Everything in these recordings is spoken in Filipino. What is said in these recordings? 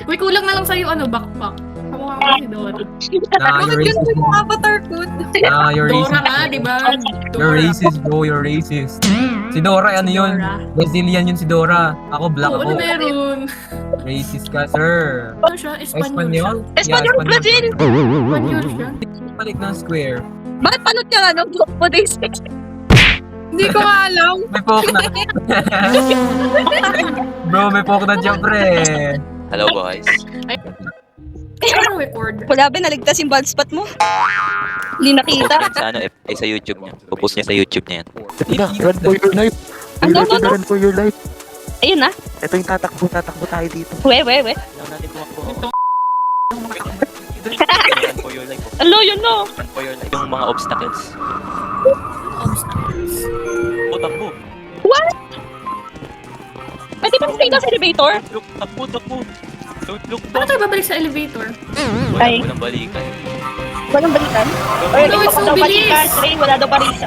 Uy, kulang na lang sa'yo, backpack. Kamukha ko si Dora. Nah, you're racist. Yung avatar ko. Nah, you're Dora racist. nga, di ba? You're racist, bro. You're racist. Si Dora, ano yun? Dora. Brazilian yun si Dora. Ako, black Oo, ano ako. meron? Racist ka, sir. Ano siya? Espanyol siya. Espanyol, Brazil! Espanyol siya. Balik ng square. Bakit panot ka po days? Hindi ko nga alam. May poke na. Bro, may poke na dyan, pre. Hello, boys. Ano record? Wala ba, naligtas yung bald spot mo? Hindi nakita. Sa ano, sa YouTube niya. Pupost niya sa YouTube niya yan. Tina, run for your life. Ano, You need to run for your life. Ayun na. Ito yung tatakbo tayo dito. We. Kailangan natin tumakbo. Run for your life. Alo, yun no. Run for your life. Yung mga obstacles. O, takbo. What? Pwede ba stay sa elevator? Takbo. Don't look Ano back. tayo babalik sa elevator? Ay. Walang balikan. Walang balikan? Or No, it's so bilis. Ray, wala daw balikan.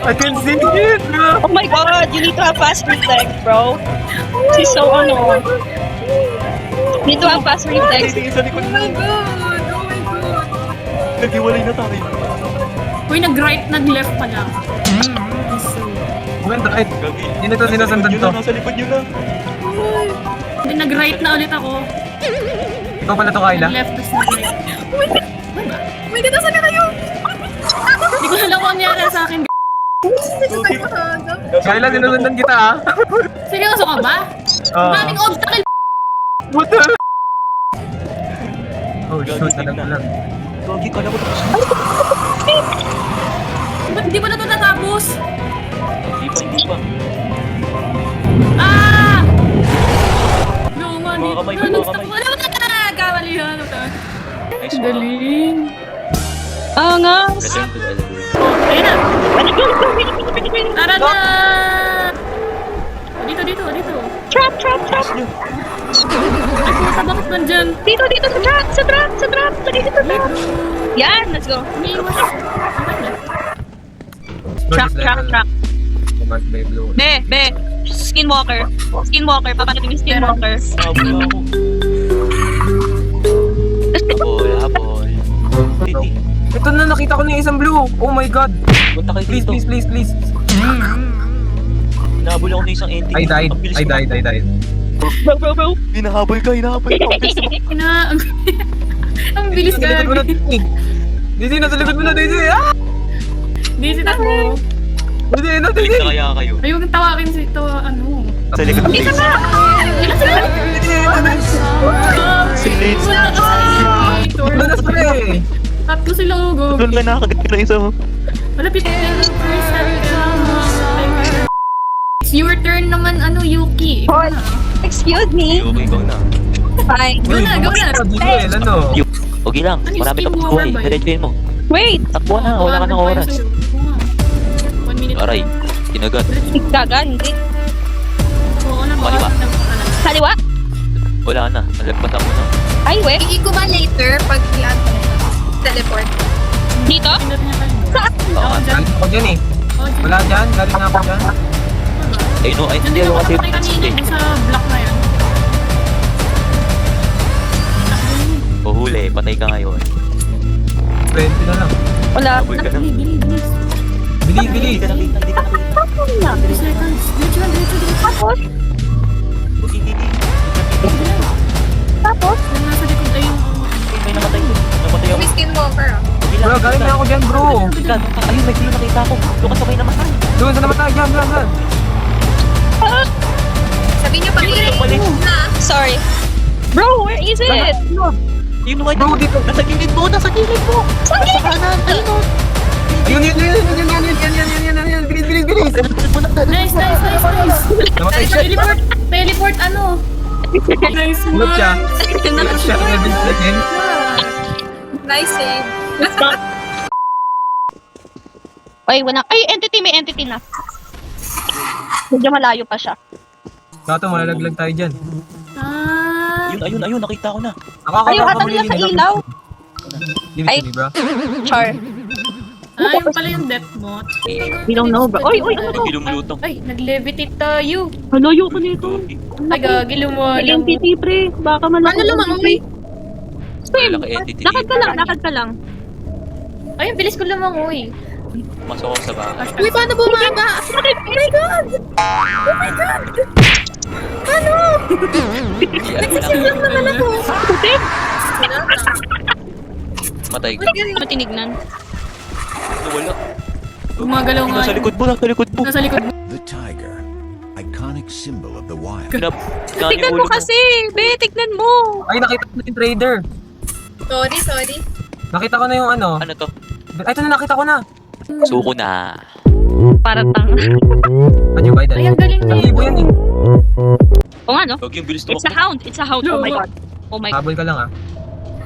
I can see it, bro. Oh my god, you need to have fast reflex, bro. She's so ano. You need to have fast reflex. Sa likod mo. Oh my god. Naghiwalay na tayo. Uy, nag-left pala. Maganda, ay, Gagi. hindi na to sinasandan to. Nasa likod nyo na. Hindi, nag-right na ulit ako. Ikaw pala to, Kyla. Nag-left, tapos nag-right. May ganda sana kayo. Hindi ko alam kung ano nangyari sa akin. Kyla, sinusundan kita, ah. Seryoso ka ba? Oh. Daming obstacle. What the? Oh, shoot, alam ko lang. Gagi, kala ko tapos. Ba't hindi pa na ito natapos? Hindi pa. Ah! No, man. Mga kamay mo, mga Nag-stop kamay. ko. Ano na? Kamalihan. Nice one. Galing. Angas. Return to the elevator. Ayun na. Tara na! Dito. Trap. Puta, bakit nandyan? Dito, sa trap. Lagay dito, trap. Yan, let's go. Umiiwas. Track. Command by blue. Be. Skinwalker, papanatin yung skinwalker. Habol. Titi. Ito na, nakita ko na yung isang blue. Oh my god. Punta kayo Please, dito. please. Nahabol ako ng isang entity. I died. Ang bilis I ko. died. Bro. Hinahabol ka. Ang bilis ka. Sa likod mo na, Daisy. Daisy, nasa likod mo na, Daisy. Ah! Daisy, takbo. Daisy, ano, Balik Daisy? na kaya kayo. Ayun, tawagin si ito, Sa likod ng Dito base. na. Ilan sila? Si Liz. Ano na sila eh? Tatlo sila, go. Doon lang nakakagat ka ng isa mo. Malapit na yun. It's your turn naman, Yuki. Hoy, excuse me. Okay, ikaw na. Fine. Go na. Dito ano? Okay lang. Ano yung Marami skin ka walker buhay. ba yun? Diretsuhin mo. Wait, Takbo na. Wala ka ng oras. 1 minute. Aray. Kinagat. gaga, hindi. Oo na, Kaliwa. Kaliwa? Wala na. Nalagpasan mo na. Ay, we. Iiko ba later pag teleport? Dito? Saan? Oo nga. Galing ako dyan eh. Wala dyan, galing na ako dyan. Ay, no. Ay, hindi Nandito ako ako kasi. kanina dun sa block na yan. Huli. Patay ka ngayon. 20 na lang. Wala. Habol ka na. Bilis. Bili. Hindi ka nakita. Hindi ka nakita. 3 seconds. Diretso. Tapos? Huwag hindi. Tapos? Nasa likod ay yung... May namatay. Namatay ako. May skinwalker ah. Okay Bro, lang. galing na ako dyan, bro. Ayun, may gulo nakita ko. Doon ka sabay namatay. Doon sa namatay, dyan. Sabi niyo pag Balik. na. Sorry. Bro, where is it? Yun nga. Bro, dito. Nasa gilid mo. Nasa kanan. Ayun o. Ayun. Bilis. Nice. Namatay siya. Teleport, Nice Ulot siya. one. Ulot siya. Nice save. Ay, wala. Ay, may entity na. Medyo malayo pa siya. Kato, malalaglag tayo dyan. Ayun. Nakita ko na. Ayaw ata nila sa ilaw. Give Ay. it to me, bro. Char. Ah, yun pala yung death moth. We don't know, bro. Oy, ano to? Ilumulutang. Ay, nag-levitate tayo. Halayo ko nito. Ay, gagi, lumalang. Entity, pre. Baka malaki. Paano lumangoy? Swim. Malaki entity. Lakad ka lang, lakad ka lang. Ay, ang bilis ko lumangoy. Masok ako sa bahay. Uy, paano bumaba? Oh my God! Nagsisimlang naman ako. Matay ka. Ano tinignan? Wala. Gumagalaw nga. Nasa likod mo, nasa likod mo. Nasa likod mo. The tiger, iconic symbol of the wild. Tignan mo kasi. Be, tignan mo. Ay, nakita ko na yung trader. Sorry. Nakita ko na yung ano. Ano to? Ay, ito na, nakita ko na. Suko na. Para tanga. Ano yung bayad? Ay, ang galing na. Libo yan eh. O nga, no? Huwag yung bilis It's a hound. It's a hound. Oh my God. Oh my God. Habol ka lang ah.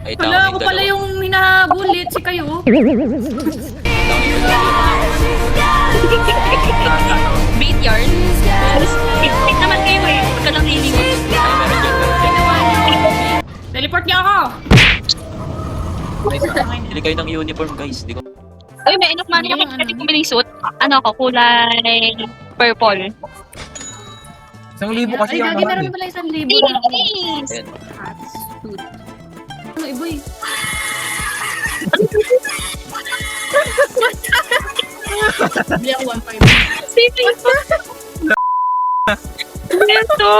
Ay, Wala, ako pala yung hinahabulit. Si kayo. Bait yarn. Bait naman kayo eh. Huwag ka lang lilingon. Teleport niya ako. Pili kayo ng uniform, guys. Di ko. Ay, may enough money ako. Pwede kumiling suit. Ano ako, kulay purple. 1,000 kasi Ay, yung gagi, meron mahal eh. pala 1,000 na ako. Please. Ayan. Ano, iboy? Bili ako 1,500. Sino ito? Ito.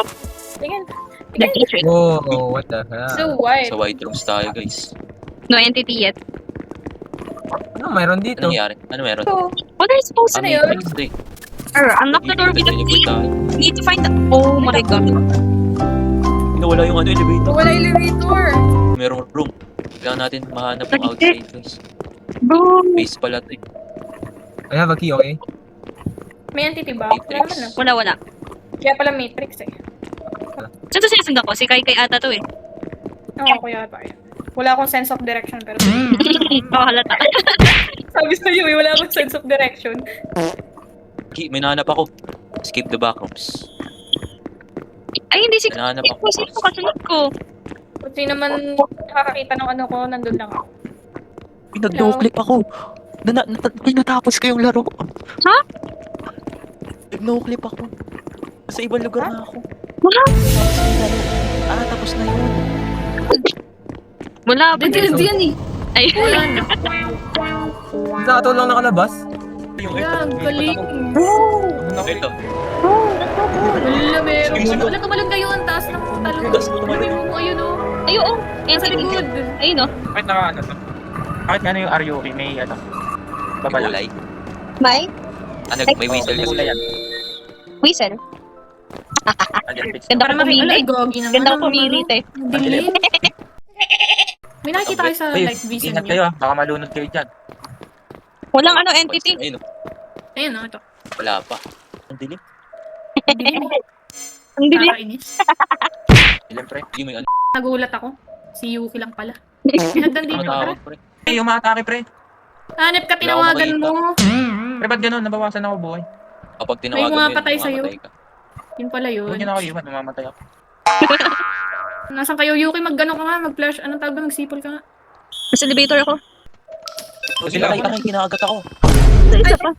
Tingin. Nag-e-trade. Oh, what the hell? So white. Sa white rooms tayo, guys. No entity yet. Ano meron dito? Anong nangyari? Ano meron? What are you supposed to Ano do? yun? Next day. Unlock the door with the key. Need to find the... Oh my God. Nawala yung ano, elevator. Wala elevator. Merong room. Kailangan natin mahanap ng outside, guys. Bro. Base pala ito eh. I have a key, okay? May entity ba? Wala naman na. Wala. Kaya pala Matrix eh. Saan to sinasundan ko? Si Kai ata to eh. Oo, kuya pa eh. Wala akong sense of direction pero Oh, halata. sabi sa'yo eh, wala akong sense of direction. May nahanap ako. Escape the backrooms. Ay, hindi si May nahanap ako. Sino kasunod ko? Kasi naman nakakakita ng ano ko, nandun lang ako. Nag-no-clip ako. Natapos ko yung laro. Ha? Nag-no-clip ako. Sa ibang lugar na ako. Wala. Tapos na yun. Wala pa. Hindi yan eh. Ay. Wala na. Nakatulong nakalabas? Yung Yan, galing. Ito. Wala, meron. Wala, tumalon kayo ang taas ng talong. Taas mo naman Sabi mo, ayun o. Ay, oo. Ayan Sa sa likod. Ayun o. Bakit naka ano to? Bakit ano yung RUV? May ano? Babala. Kulay. May? Ano, may whistle kasi. Kulay yan. Whistle. Andyan, bitch. Ganda Para ko pumili. makikita, gogi naman. Ganda ko Ang pumili, ano, te. ang dilim. May nakikita kayo sa Ay, light vision ingat niyo. kayo ah. Baka malunod kayo dyan. Walang ano entity. Ayun, Ayun o, ito. wala pa. Ang dilim. Ang dilim eh. Ang dilim. Nakakainis. Ilan pre? Yung may ano. Nagulat ako. Si Yuki lang pala. Pinagdan din Ang ko. Tara. tawag, pre. Ay, yung mga atake pre. Hanep ka, tinawagan Wala mo. Pre, ba't ganun? Nabawasan ako buhay. Kapag May tinawagan mo mga yun, patay sa'yo. mamamatay ka. Yun pala yun. Huwag niyo na ako iwan. Mamamatay ako. Nasaan kayo, Yuki? Mag-ano ka nga, mag-flash. Anong tawag ba? Mag-sipol ka nga. Sa elevator ako. Kasi nakita ko. kinakagat ako. Isa pa.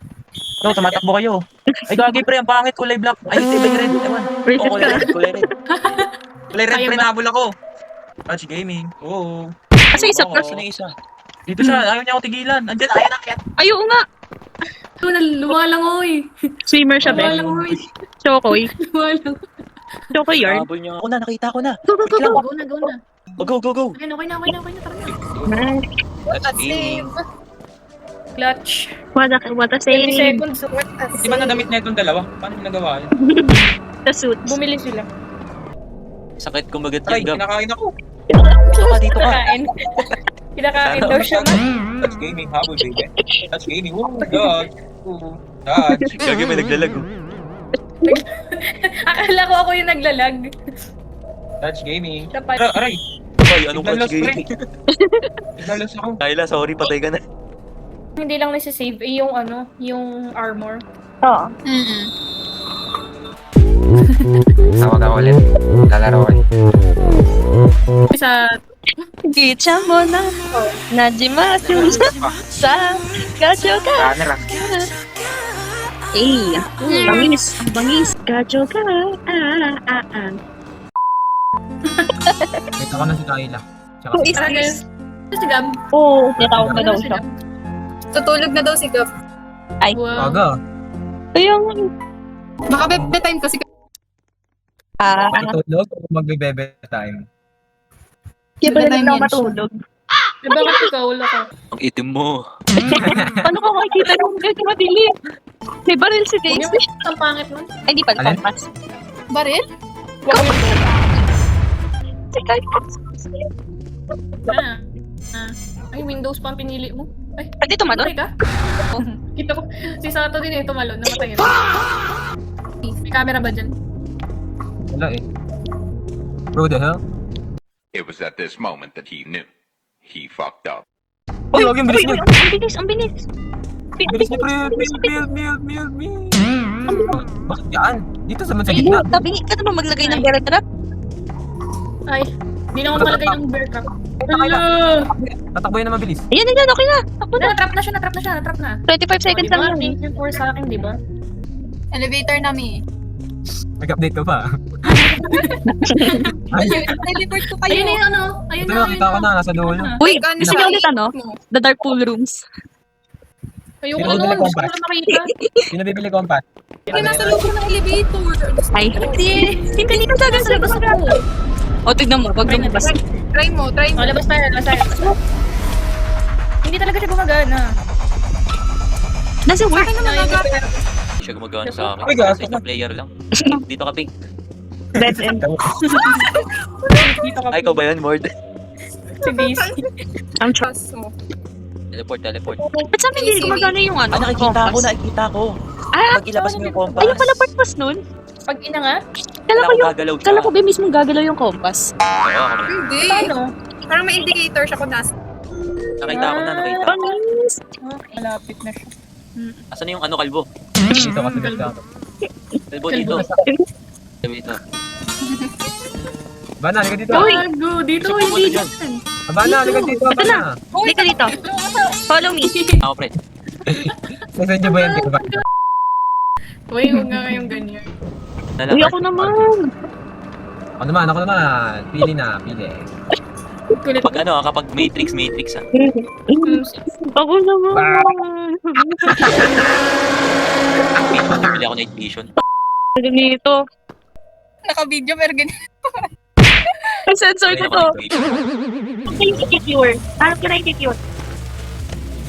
No, tumatakbo kayo. Ay, gagi pre. Ang pangit. Kulay black. Ay, kulay red. Ewan. Reset Oo, ka. kulay red. Kulay red Kaya pre. ba? Nabol ako. Touch gaming. Oo. Kasi isa pa. Saan yung isa? Dito siya. Ayaw niya ako tigilan. Andyan. Ayaw na kaya. Ay, oo nga. Lumalangoy. Swimmer siya, Ben. Lumalangoy. Chokoy. Lumalangoy. Chokoy yarn. Habol niya. Ako na, nakita ko na. Go, go, go, go. Go na, go na. Go. Okay na. Tara na. What a save. Clutch. What a 20 save. seconds. What a Di ba save. nadamit na itong dalawa? Paano yung nagawa yun? The suit. Bumili sila. Sakit kumagat Ay, yung gap. kinakain ako. Dito ka. Kinakain. Kinakain daw siya. Touch gaming. Habol, baby. Touch gaming. Oh, God. Oh, touch. Gagi may naglalag. Akala ko ako yung naglalag. Touch gaming. Dapat. Aray. Ay, anong Naglalos, clutch pre. game? Naglalos ako. Kayla, sorry, patay ka na. Hindi lang nasi-save eh, yung ano, yung armor. Oo. Tawag ako ulit. Lalaro ulit. Sa Gicha mo na. Najima sa gacho ka. Runner ah. Eh, bangis. Ang bangis. Gacho ka. Kita ko na si Kayla. Tsaka Who is Tara this? guys. Si Gab. Oo, tinatawag na daw siya. Tutulog na daw si Gab. Wow. Aga. Kaya Baka bedtime kasi. Matulog o magbe-bebe time? Kaya pala Bedtime hindi ako yan siya. matulog. Eh, bakit ikaw? Wala ka. Ang itim mo. Paano ko makikita yung kahit madilim? May baril si Huwag Daisy. niyo ang pangit nun. Ay, hindi pala. Alin? Kompas. Baril? Teka, Ay, Windows pa ang pinili mo. Ay, pwede tumalon? okay ka? Oh, kita ko. Si Sato din eh, tumalon. Namatay rin. May camera ba dyan? Wala eh. Bro, the hell? It was at this moment that he knew. He fucked up. Uy, wag yung bilis niyo. Ang bilis, ang bilis. Bilis niyo, pre. Build. Bakit yan? Dito sa gitna. Tabingi ka naman maglagay ng bear trap. Ay, hindi na ako nakalagay ng bear trap. Kayla. Hello! Tatakbo yan na mabilis. Ayan, okay na. Takbo na. Natrap na siya. 25 seconds Diba? lang. Thank you for sa akin, di ba? Elevator namin. Nag-update ka pa. Ay, Teleport ko kayo. Ayun na yung ano. Ayun ito na, na, ayun kita ko na. Nasa dulo. Uy, Ano gusto niyo ulit ano? The dark pool rooms. Ayoko Hindi na ko nun. Gusto ko compass. na makita. Pinabibili ko ang pat. Ay, nasa loob ng elevator. Ay, hindi ka talaga sa labas mo. O, tignan mo. Wag lumabas. Try mo. Oh, labas tayo. Hindi talaga siya gumagana. Nasa work. Hindi siya gumagana sa akin. Uy, gas. Sa isang player lang. Dito ka, Pink. Dead end. Dito ka. Ay, ikaw ba yan, Mord? Si Daisy. Ang trap. Trust mo. Teleport. Ba't sabi hindi gumagana yung ano? Nakikita compass? ko. Ah, Pag ilabas mo yung compass. ayun pala purpose nun. Pag inangat? Kala ko ba mismo gagalaw yung compass? Oo, Hindi. Paano? Parang may indicator siya kung nasa. nakita ko na. Bangis. Malapit na siya. Asan na yung ano, kalbo? Dito kasi dito. Kalbo dito. Kalbo dito. Bana, halika dito. Gago! Dito, Gusto ko hindi dyan. dyan. Bana, halika dito. Ito na. Bana. Halika dito. Follow me. Ako, pre. Saan niyo ba yan? Diba? Uy, huwag nga kayong ganyan. Uy, ako naman. Ako naman. Pili. Kulit. Pag ano, kapag Matrix ah. Ako naman. Bibili ako ng night vision. Ganito. Naka-video pero ganyan. Ang sensor ko to. Bibili ako ng night vision. Can I secure? How can I secure?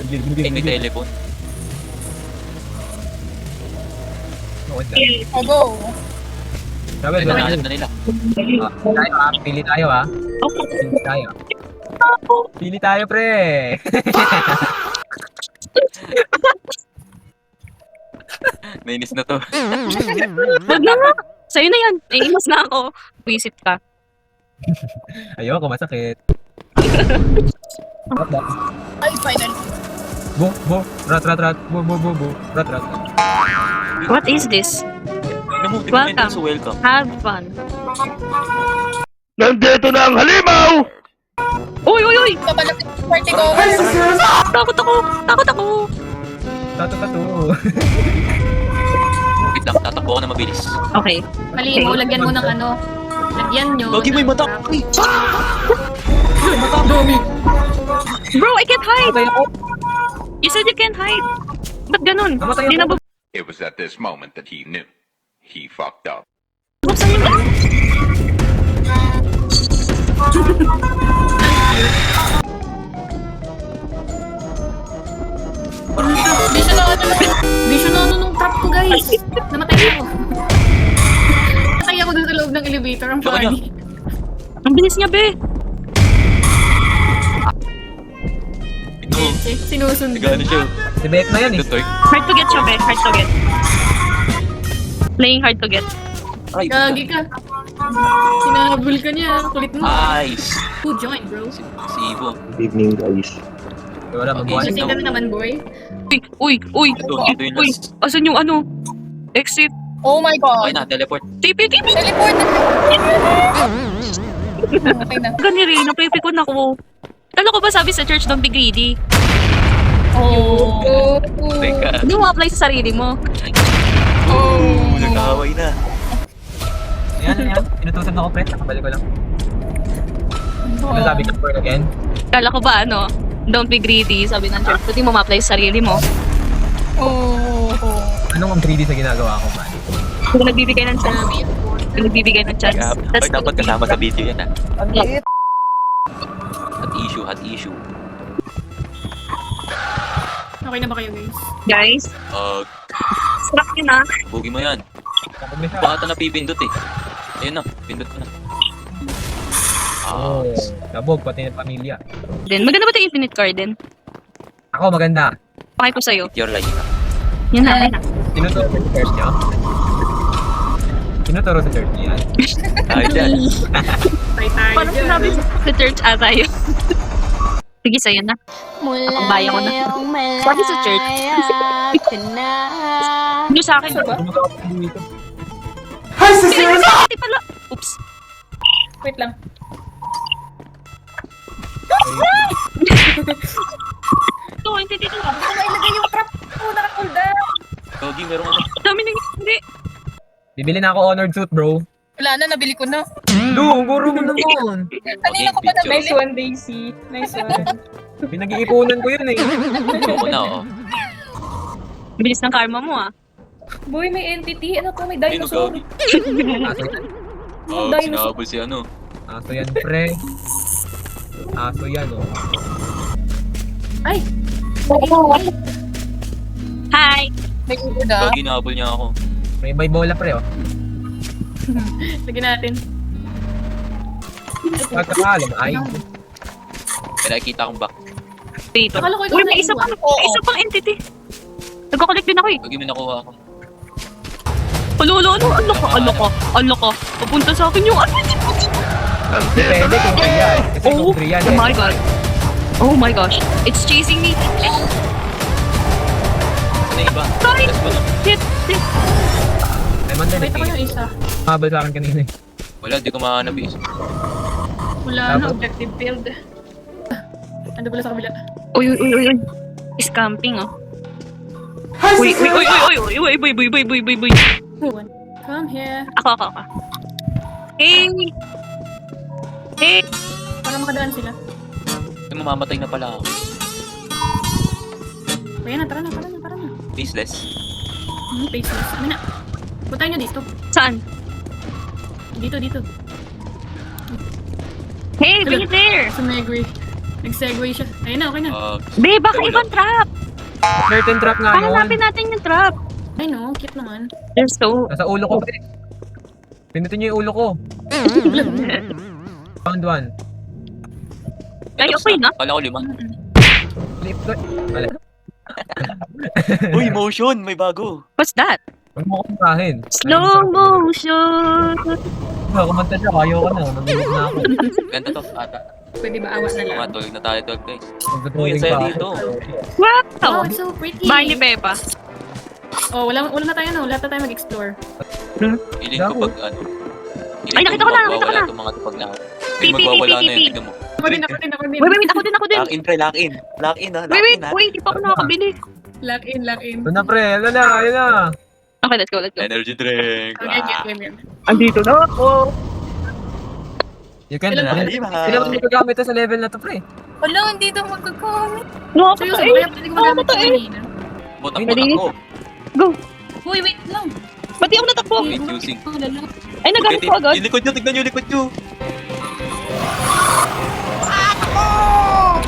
Eh, may telepon. O, go. Sabi, Ay, nahanap na nila. Pili tayo ha. Pili tayo, pre. Nainis na to. Wag na nga. Sa'yo na yan. Naiimas na ako. Visit ka. Ayoko, masakit. Ay, final. Bo. Rat. Bo. Rat. What is this? Ano mo, Welcome. so welcome. Have fun. Nandito na ang halimaw! Uy! Papalapit yung party ko. Takot ako! Tato. Wait lang, tatakbo ako na mabilis. Okay. Mali mo, lagyan mo ng ano. Lagyan nyo. Gagi mo yung mata. Ay, Bro, I can't hide! You said you can't hide. Ba't ganun? Namatay Di na ako. It was at this moment that he knew. He fucked up. bubuksan yung... Vision na ano nung trap ko, guys. Namatay ako. Namatay ako dun sa loob ng elevator. Ang Baka funny. Ang bilis niya, be. ito. Sinusunod. Nagano siya. Si Beth na yan eh. Ito, Tork. Hard to get siya, be. Hard to get. Playing hard to get. Ay, Gagi ka. Sinahabol ka niya. Kulit mo. Nice. Who joined, bro? Si Ivo. Evening, guys. Wala, magbuwan. Gising ka na naman, boy. Uy! Ito yung Uy! last. Asan yung ano? Exit. Oh my Okay God. na, teleport. TP! Teleport na. Okay na. Gani rin, napipikon ako. Kala ko ba sabi sa church, don't be greedy? Oh. Teka. Hindi mo apply sa sarili mo. Nag-aaway na. Yan. Inutusan ako, pre. Nakabalik ko lang. Ano sabi ka, born again? Kala ko ba ano, don't be greedy, sabi ng church. Hindi mo ma-apply sa sarili mo. Anong ang 3D sa ginagawa ko, man? Kung nagbibigay ng chance. Kung nagbibigay ng chance. Pag dapat kasama sa video yan, Yeah. Hot issue. Okay na ba kayo guys? Guys, sarap yun ah. Bugi mo yan. Kapag may Baka ito napipindot eh. Ayun na, pindot ko na. Oh, sabog, pati ng pamilya. Then, maganda ba ito infinite card din? Ako, maganda. Okay ko sa'yo. Your life. Yan na, yan na. Tinuturo sa church niya? Tinuturo sa church niya. Ayos yan. Tayo Parang sinabi sa church ata yun. Sige, sa'yo na. Pambaya ko na. Sabi sa church. Ano sa akin, diba? Hindi pala. Oops. Wait lang. Ito, hindi dito. Nailagay yung trap ko. Naka-hold down. Gogi, meron ano. Dami nang hindi. Bibili na ako honored suit, bro. Wala na, nabili ko na. Lu, guro mo naman. Kanina ko pa nabili. one, Daisy. Nice one. Pinag-iipunan ko yun eh. Ako na, oh. Bilis ng karma mo ah. Boy, may entity. Ano to? May Ayun, dinosaur. Gogi. Aso yan. Oh, Dinosaur. sinahabol si ano. Aso yan, pre. Aso yan, oh. Ay! Hi! May uod ah. Gogi, nahabol niya ako. May bola, pre, oh. Lagyan natin. Pagkakalam, ay. May nakikita akong back. Dito. Akala ko ikaw Uy, may isa naiwan. pang, may isa pang entity. Nagko-collect din ako eh. Gogi, may nakuha ako. Ano, ano ko. Papunta sa akin yung ano. Depende kung yan. Kasi Oh, kung yan, oh my god. Oh my gosh. It's chasing me. Ano yung iba? Sorry. Last one. Shit. Ay, man din, Wait ako yung isa. Habal sa akin kanina eh. Wala, di ko mahanap eh. Wala na. Tapos? Objective failed. Ando pala sa kabila. Uy. Scamping oh. Uy. Come here. Ako. Hey. Para makadaan sila. Ay, mamamatay na pala ako. Kaya na, tara na. Faceless. Faceless. Ano na? Puntahan nyo dito. Saan? Dito. Hey, bring it there. Sa Megway. Nag-segue siya. Ayun na, okay na. Be, baka ibang trap. Certain trap nga yun. Hanapin natin yung trap. Ay no, cute naman. They're so... Nasa ulo ko, pre. Pinutin niyo yung ulo ko. Found one. Ay, okay na. Kala ko 5. Flip ko. Wala. Uy, motion! May bago! What's that? Huwag mo ko kumakahin. Slow motion. Kumanta siya, ayaw ko na. Nangulog na ako. Ganda to, ata. Pwede ba awa na lang? Mga tulog na tayo, guys. Magtutuloy Uy, ang saya pa. dito. Wow. Oh, it's so pretty. Bahay ni Peppa. Oh, wala na tayo no. Lahat na tayo mag-explore. Feeling ko pag ano. Ay, nakita ko na. Magwawala itong mga tupag na. Hindi Pipi, magwawala na pipi, yun, pipi. tignan mo. Ako din. Wait, ako din. Lock in, pre, lock in. Lock in, ha? Lock Wait, in, ha? hindi pa ako nakakabili. Lock in. Ito na, pre. Ano na, ayun na. Okay, let's go. Energy drink. Okay, game. Andito na ako. You can, Ilan ba? pre. Hindi naman dito gamit sa level na to, pre. Wala, hindi daw magkakamit. Seryoso, Nakakatae. kaya pwede ko magamit ito kanina. Botak-botak ko. Uy, wait lang. Ba't di ako natakbo? Wait, using. Oh, lalo. Ay, nagamit ko agad. Yung likod nyo, tignan nyo yung likod nyo.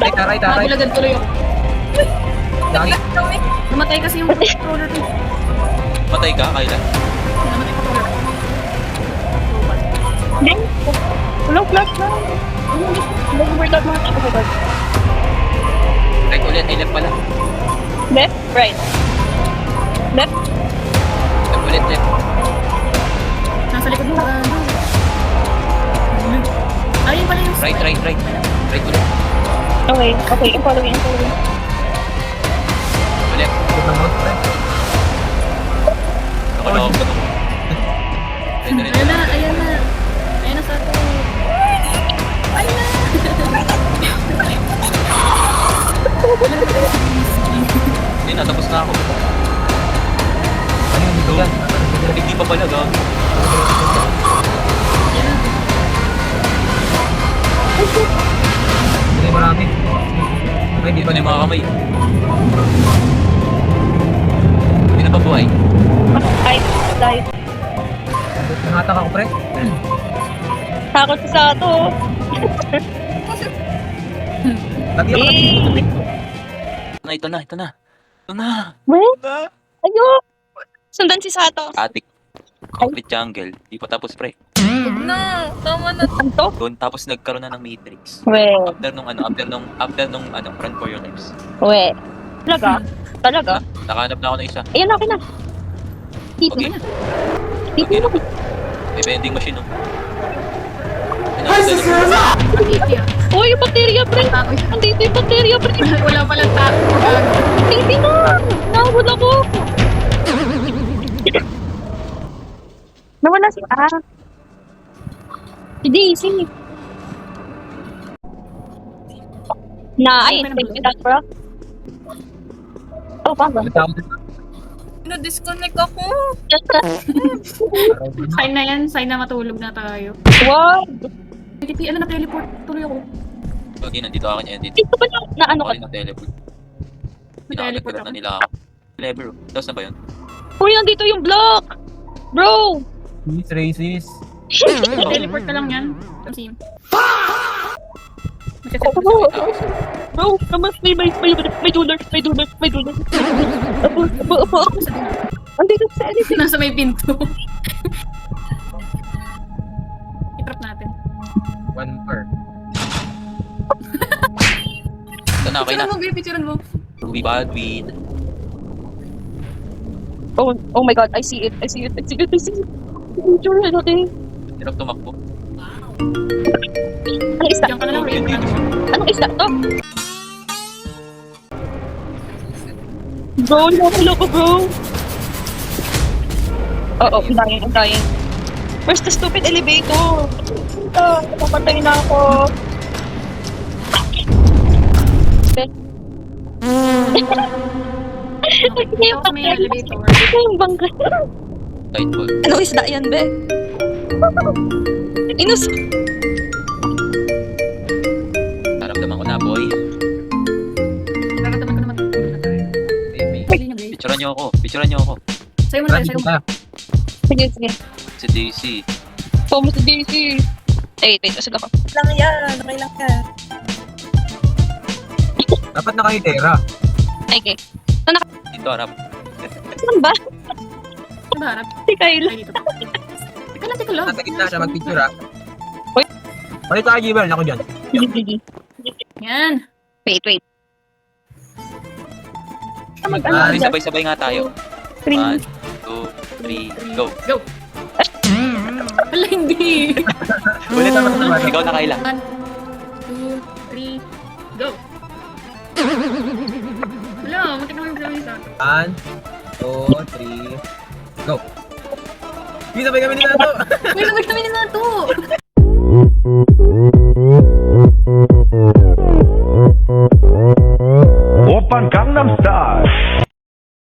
Taray. Nagulagad tuloy ako. Lagi. Namatay kasi yung controller ko. Patay ka, Kyla. Namatay ko controller. Hindi. Wala flash na. Nag-over that much. Oh my God. Right ulit, ay left pala. Left, right. Left. Left ulit, left. Nasa likod mo. Ayun pala yung Right. Right ulit. Okay. I'm following. Ulit. Ito na, pre. Nakalawag ko. Ayan na sa atin. Hindi marami. Okay, di Hindi pa pa na na yung mga kamay. Hindi na pabuhay. Ay, dahil. Nangatak ako, pre. Takot sa Sato. Lagi ako nandito sa pinto. Ito na. Ito na. Wait. Ayun. Sundan si Sato. Attic. Complete jungle. Di pa tapos, pre. Huwag na. Tama na. Ano to? Doon tapos nagkaroon na ng Matrix. Wait. After nung run for your lives. Wait. Talaga? Talaga? Nakahanap na ako ng isa. Ayun, okay na. Titi. Okay. Titi na. May vending machine, oh. Titi ah. Uy, yung bacteria, pre. Tao yun. Andito yung bacteria, pre. Wala palang tao. Titi na. Nahulog ako. Nawala si... Si Daisy. Ay, take that, bro. Oh, paano? Na-disconnect ako. Sign na yan. Sign na matulog na tayo. Wow. Titi, ano na teleport? Tuloy ako. Okay, nandito ako niya. Dito. Dito ba na ano ka? Okay, na-teleport. Na-teleport Pinakalat ako. na nila ako. Lever, oh. Tapos na ba yun? Uy, nandito yung block. Bro. Peace, racist. Teleport ka lang yan. Kasi... Bro, naman may dollar. Apo. Andito sa edit. Nasa may pinto. I-trap natin. One per. Ito na, okay na. Picturean mo, picturean mo. We bad weed. Oh my god, I see it. Picture natin. Hirap tumakbo. Anong isda? Diyan ka na lang, Ray. Anong isda to? Bro, loko bro. Oo, ang dying. Where's the stupid elevator? Napapatay na ako. Ito sa may elevator. Ito yung bangka. Tightball. Anong isda yan, be? Inus. Naramdaman ko na, boy. Nararamdaman ko naman tulog na tayo. Baby. Pili niyo, Grace. Picturean niyo ako. Sa'yo mo na tayo, sa'yo mo. Sige. Si Daisy. Pomo si Daisy. Wait, usag ako. Lang yan. Okay lang yan. Dapat nakaitera. Okay. Dito, harap. Saan ba? Ano ba harap? Si Kyle. Ay, dito. Teka lang. Nasa gitna siya, mag-picture ha. Uy. Balik tayo, Gibel. Ako dyan. Sige. Yan. Wait. Ay, sabay-sabay nga tayo. 1, 3. 2, 3, go. Go. Wala, hindi. Ulit ako sa bata. Ikaw na, Kayla. 1, 2, 3, go. Wala, matik na yung isa. 1, 2, 3, go. Hindi sabay kami nila to. Uy, sabay kami na to.